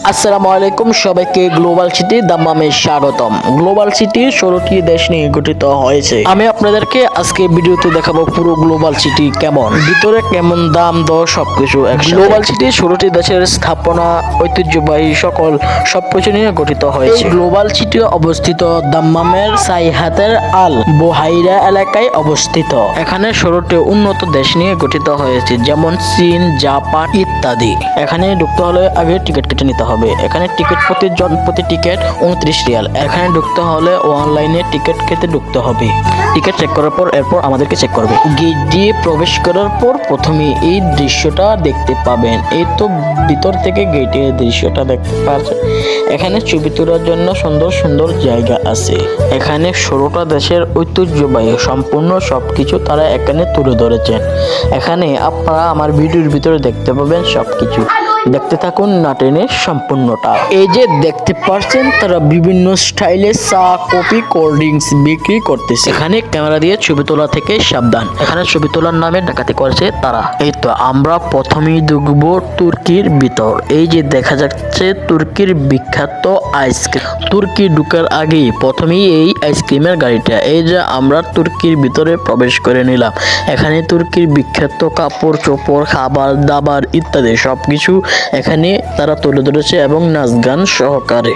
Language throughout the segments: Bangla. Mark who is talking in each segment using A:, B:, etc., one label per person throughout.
A: আসসালামু আলাইকুম, সবাইকে গ্লোবাল সিটি দাম্মামে স্বাগতম। গ্লোবাল সিটি 16টি দেশ নিয়ে গঠিত হয়েছে। আমি আপনাদেরকে আজকে ভিডিওতে দেখাবো পুরো গ্লোবাল সিটি কেমন, ভিতরে কেমন দাম দর সবকিছু। গ্লোবাল সিটি 16টি দেশের স্থাপনা, ঐতিহ্যবাহী সকল সবকিছু নিয়ে গঠিত হয়েছে। গ্লোবাল সিটি অবস্থিত দাম্মামের সাইহাতের আল বোহাইরা এলাকায় অবস্থিত। এখানে 16টি উন্নত দেশ নিয়ে গঠিত হয়েছে, যেমন চীন, জাপান ইত্যাদি। এখানে ঢুকতে হলে আগে টিকিট কেটে নিতে হবে। এখানে টিকিট প্রতি টিকিট 29 রিয়াল। এখানে ঢুকতে হলে অনলাইনে টিকিট কেটে ঢুকতে হবে। টিকিট চেক করার পর এরপর আমাদেরকে চেক করবে। গেট দিয়ে প্রবেশ করার পর প্রথমে এই দৃশ্যটা দেখতে পাবেন। এই তো ভিতর থেকে গেটের দৃশ্যটা দেখতে পাচ্ছেন। এখানে ছবি তোলার জন্য সুন্দর সুন্দর জায়গা আছে। এখানে 16টা দেশের ঐতিহ্যবাহী সম্পূর্ণ সবকিছু তারা এখানে তুলে ধরেছেন। এখানে আপনারা আমার ভিডিওর ভিতরে দেখতে পাবেন সবকিছু। দেখতে থাকুন না টেনে সম্পূর্ণটা। এই যে দেখতে পাচ্ছেন তারা বিভিন্ন স্টাইলে চা, কফি, কোল্ড ড্রিঙ্কস বিক্রি করতেছে। এখানে ক্যামেরা দিয়ে ছবি তোলা থেকে সাবধান। এখানে ছবি তোলার নামে ডাকাতি করছে তারা। এই তো আমরা প্রথমেই ঢুকবো তুর্কির ভিতর। এই যে দেখা যাচ্ছে তুর্কির বিখ্যাত আইসক্রিম। তুর্কি ঢুকার আগেই প্রথমেই এই আইসক্রিমের গাড়িটা। এই যে আমরা তুর্কির ভিতরে প্রবেশ করে নিলাম। এখানে তুর্কির বিখ্যাত কাপড় চোপড়, খাবার দাবার ইত্যাদি সবকিছু এখানে তারা তুলে ধরেছে এবং নাচ গান সহকারে।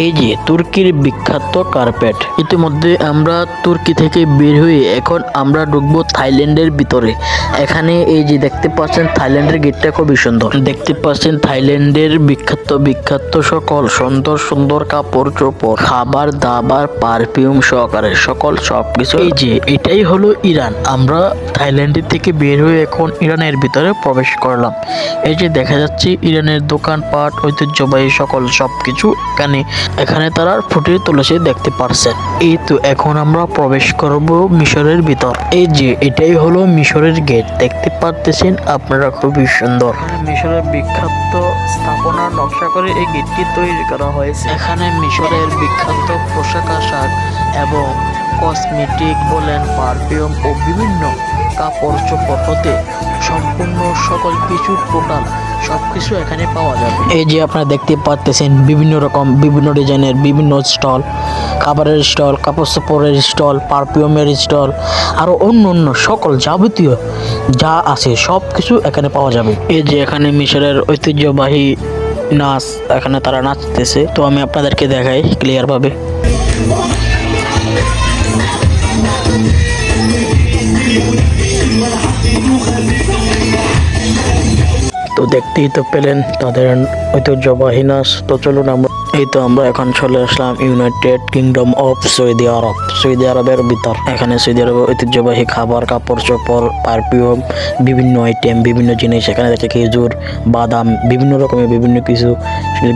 A: এই যে তুর্কির বিখ্যাত কার্পেট। ইতিমধ্যে আমরা তুর্কি থেকে বের হয়ে এখন আমরা ঢুকবো থাইল্যান্ডের ভিতরে। এখানে এই যে দেখতে পাচ্ছেন থাইল্যান্ডের গেটটা খুবই সুন্দর। দেখতে পাচ্ছেন থাইল্যান্ডের বিখ্যাত সকল সুন্দর সুন্দর কাপড় চোপড়, খাবার দাবার, পারফিউম সহকারে সকল সবকিছু। এই যে এটাই হলো ইরান। আমরা থাইল্যান্ডের থেকে বের হয়ে এখন ইরানের ভিতরে প্রবেশ করলাম। এই যে দেখা যাচ্ছে ইরানের দোকানপাট, ঐতিহ্যবাহী সকল সবকিছু এখানে তারা ফুটিয়ে তুলেছে দেখতে পারছেন। এই তো এখন আমরা প্রবেশ করব মিশরের ভিতর। এই যে এটাই হলো মিশরের গেট। দেখতে পারতেছেন আপনারা, খুবই সুন্দর। মিশরের বিখ্যাত স্থাপনা নকশা করে এই গেটটি তৈরি করা হয়েছে। এখানে মিশরের বিখ্যাত পোশাক আশাক এবং কসমেটিক বলেন, পারফিউম ও বিভিন্ন কাপড় চোপড় হতে সম্পূর্ণ সকল কিছু টোটাল সবকিছু এখানে পাওয়া যাবে। এই যে আপনারা দেখতে পাচ্ছেন বিভিন্ন রকম বিভিন্ন ডিজাইনের বিভিন্ন স্টল, খাবারের স্টল, কাপড় চোপড়ের স্টল, পারফিউমের স্টল, আরো অন্য সকল যাবতীয় যা আছে সব কিছু এখানে পাওয়া যাবে। এই যে এখানে মিশরের ঐতিহ্যবাহী নাচ, এখানে তারা নাচতেছে। তো আমি আপনাদেরকে দেখাই ক্লিয়ার ভাবে। তো দেখতেই তো পেলেন তাদের ঐতিহ্যবাহী নাচ। তো চলুন আমরা এখন চলে আসলাম United Kingdom of Saudi Arabia. Saudi আরবের ভিতর। এখানে সৌদি আরবের ঐতিহ্যবাহী খাবার, কাপড় চোপড়, পারফিউম, বিভিন্ন আইটেম, বিভিন্ন জিনিস এখানে দেখে খেজুর, বাদাম, বিভিন্ন রকমের বিভিন্ন কিছু,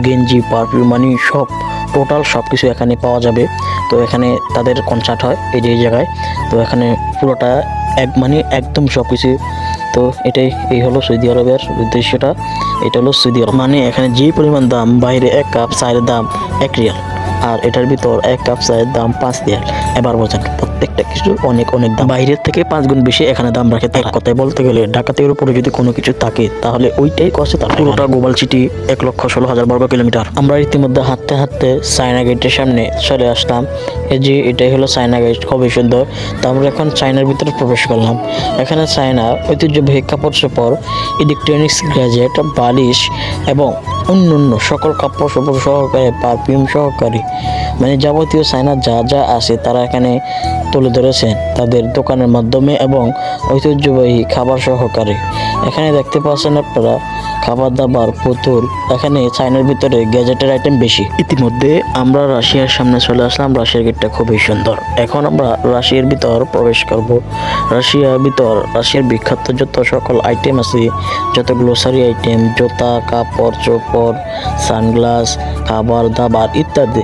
A: গেঞ্জি, পারফিউম, মানে সব টোটাল সব কিছু এখানে পাওয়া যাবে। তো এখানে তাদের কনসার্ট হয় এই জায়গায়। তো এখানে পুরোটা একদম সব কিছু। তো এই হলো সৌদি আরবের উদ্দেশ্যটা। এটা হলো সৌদি আরব। মানে এখানে যে পরিমাণ দাম, বাইরে এক কাপ চায়ের দাম 1 রিয়াল, আর এটার ভিতর এক কাপ চায়ের দাম 5 রিয়াল। এবার বোঝেন প্রত্যেকটা কিছু অনেক দাম। বাইরের থেকে 5 গুণ বেশি এখানে দাম রাখে। এক কথায় বলতে গেলে ঢাকাতের উপরে যদি কোনো কিছু থাকে তাহলে ওইটাই কষ্ট। তার পুরোটা গ্লোবাল সিটি 1,16,000 বর্গ কিলোমিটার। আমরা ইতিমধ্যে হাঁটতে হাঁটতে চায়না গেটের সামনে চলে আসলাম। এই যে এটাই হলো চায়না গেট, খুবই সুন্দর। তো আমরা এখন চায়নার ভিতরে প্রবেশ করলাম। এখানে চায়না ঐতিহ্যবাহী কাপড় চোপড়, ইলেকট্রনিক্স গ্যাজেট, বালিশ এবং অন্য সকল কাপড় চোপড় সহকারে, পারফিউম সহকারে, মানে যাবতীয় চায়না যা আছে তারা এখানে তুলে ধরেছেন তাদের দোকানের মাধ্যমে এবং ঐতিহ্যবাহী খাবার সহকারে। এখানে দেখতে পাচ্ছেন আপনারা খাবার দাবার, পুতুল। এখানে চায়নার ভিতরে গ্যাজেটের আইটেম বেশি। ইতিমধ্যে আমরা রাশিয়ার সামনে চলে আসলাম। রাশিয়ার গেটটা খুবই সুন্দর। এখন আমরা রাশিয়ার ভিতর প্রবেশ করব। রাশিয়ার বিখ্যাত যত সকল আইটেম আছে, যত গ্লোসারি আইটেম, জুতা, কাপড় চোপড়, সানগ্লাস, খাবার দাবার ইত্যাদি,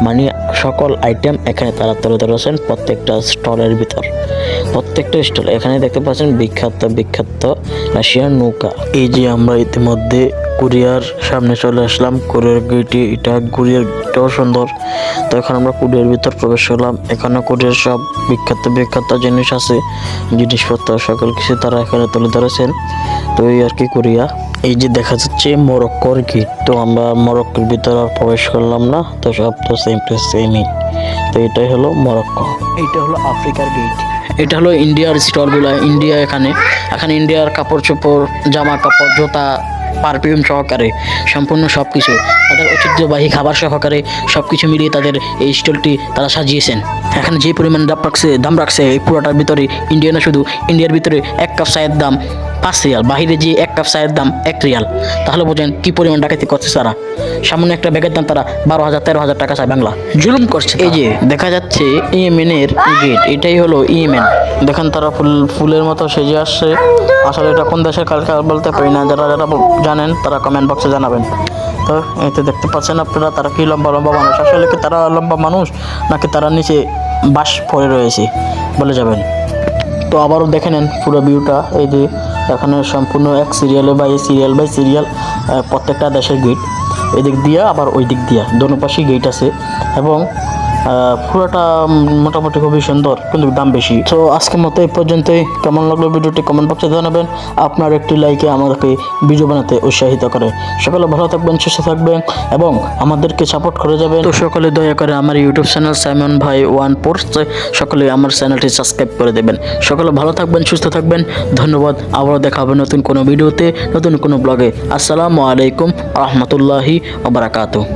A: মানে সকল আইটেম এখানে তারা তুলে ধরেছেন প্রত্যেকটা স্টলের ভিতর। প্রত্যেকটা স্টল এখানে দেখতে পাচ্ছেন বিখ্যাত রাশিয়ার নৌকা। এই যে আমরা ইতিমধ্যে কোরিয়ার সামনে চলে আসলাম। কোরিয়ার গেটে, এটা কোরিয়ার গেটটাও সুন্দর। তো এখন আমরা কোরিয়ার ভিতর প্রবেশ করলাম। এখানে কোরিয়ার সব বিখ্যাত জিনিস আছে, জিনিসপত্র সকল কিছু তারা এখানে তুলে ধরেছেন। তো এই আর কি কোরিয়া। এই যে দেখা যাচ্ছে মরক্কোর গেট। তো আমরা মরক্কোর ভিতরে আর প্রবেশ করলাম না, তো সব তো সেম টু সেমই। তো এটাই হলো মরক্কো। এটা হলো আফ্রিকার গেট। এটা হলো ইন্ডিয়ার স্টলগুলো। ইন্ডিয়া এখানে ইন্ডিয়ার কাপড় চোপড়, জামা কাপড়, জুতা, পারফিউম সহকারে সম্পূর্ণ সব কিছু, তাদের ঐতিহ্যবাহী খাবার সহকারে সব কিছু মিলিয়ে তাদের এই স্টলটি তারা সাজিয়েছেন। এখানে যে পরিমাণ দাম রাখছে এই পুরোটার ভিতরে ইন্ডিয়া না, শুধু ইন্ডিয়ার ভিতরে এক কাপ চায়ের দাম 5 রিয়াল, বাহিরে যে এক কাপ চায়ের দাম 1 রিয়াল। তাহলে বোঝেন কি পরিমাণ ডাকাতি করছে তারা। সামান্য একটা ব্যাগের দাম তারা 12,000-13,000 টাকা চায় বাংলা। জুলুম করছে। এই যে দেখা যাচ্ছে ইয়েমেনের গেট, এটাই হলো ইয়েমেন। দেখেন তারা ফুলের মতো সেজে আসছে। আসলে এটা কোন দেশের কালচার বলতে পারি না, যারা জানেন তারা কমেন্ট বক্সে জানাবেন। তো এতে দেখতে পাচ্ছেন আপনারা তারা কি লম্বা লম্বা মানুষ। আসলে কি তারা লম্বা মানুষ নাকি তারা নিচে বাস পড়ে রয়েছে বলে যাবেন। তো আবারও দেখে নেন পুরো ভিউটা। এই যে এখানে সম্পূর্ণ এক সিরিয়ালে বাই সিরিয়াল প্রত্যেকটা দেশের গেট, এদিক দিয়া আবার ওই দিক দিয়া দোনো পাশেই গেট আছে, এবং পুরোটা মোটামুটি খুবই সুন্দর, কিন্তু দাম বেশি। তো আজকের মতো এই পর্যন্তই। কেমন লাগলো ভিডিওটি কমেন্ট বক্সে জানাবেন। আপনার একটি লাইকে আমাদেরকে ভিডিও বানাতে উৎসাহিত করে। সকলে ভালো থাকবেন, সুস্থ থাকবেন এবং আমাদেরকে সাপোর্ট করে যাবেন। তো সকলে দয়া করে আমার ইউটিউব চ্যানেল সাইমন ভাই 14 সকলে আমার চ্যানেলটি সাবস্ক্রাইব করে দেবেন। সকলে ভালো থাকবেন, সুস্থ থাকবেন। ধন্যবাদ। আবারও দেখা হবে নতুন কোনো ভিডিওতে, নতুন কোনো ব্লগে। আসসালামু আলাইকুম রহমতুল্লাহি ওয়া বারাকাতুহু।